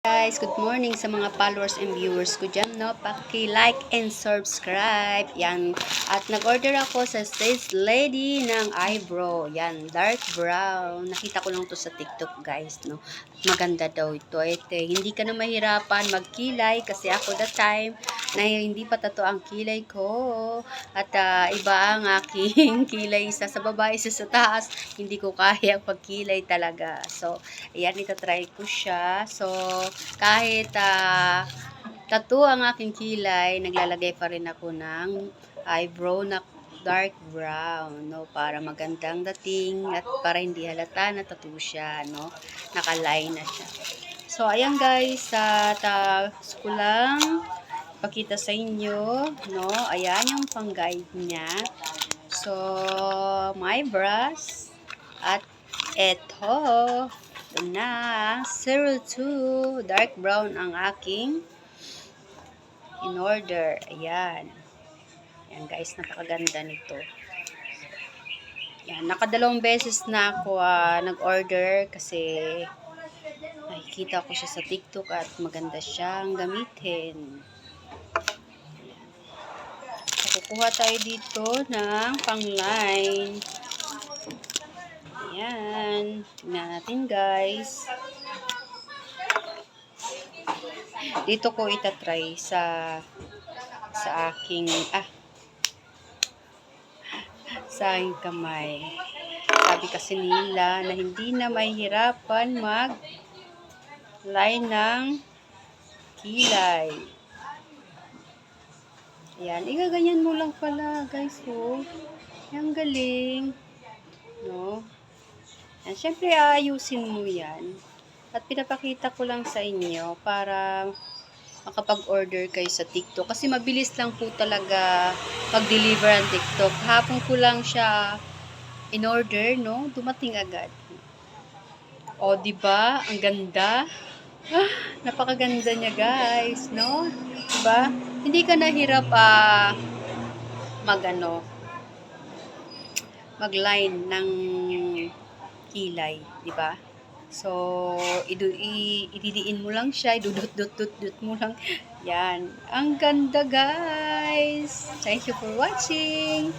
Guys, good morning sa mga followers and viewers ko dyan, no? Paki-like and subscribe. Yan. At nag-order ako sa Stage Lady ng eyebrow. Yan, dark brown. Nakita ko lang to sa TikTok, guys, no? Maganda daw ito. Hindi ka na mahirapan magkilay kasi ako that time na hindi pa tato ang kilay ko. At iba ang aking kilay. Isa sa baba, isa sa taas. Hindi ko kaya pagkilay talaga. So, ayan, itatry ko siya. So, kahit tattoo ang aking kilay, naglalagay pa rin ako ng eyebrow na dark brown, no, para magandang dating at para hindi halata na tattoo siya, no, nakaline na siya. So, ayan guys, gusto ko lang pakita sa inyo, no, ayan yung pang-guide niya. So, my brush at eto na 02 dark brown ang aking in order. Ayan. Ayan guys, napakaganda nito. Ayan, nakadalawang beses na ako nag-order kasi nakikita ko siya sa TikTok at maganda siyang gamitin. Ayan. So, kukuha tayo dito ng pang-line. Ayan. Tingnan natin guys. Dito ko itatry sa aking sa aking kamay. Sabi kasi nila na hindi na mahihirapan mag line ng kilay. Ayan, igaganyan mo lang pala guys, oh. Ang galing, no? Ayan, syempre aayusin mo yan. At pinapakita ko lang sa inyo para makapag-order kayo sa TikTok. Kasi mabilis lang po talaga mag-deliver ang TikTok. Hapon ko lang siya in-order, no? Dumating agad. O, diba? Ang ganda. Napakaganda niya, guys, no? Diba? Hindi ka nahirap mag-line ng kilay, diba? So, ididiin mo lang siya, idudot-dot-dot mo lang. Yan. Ang ganda, guys. Thank you for watching.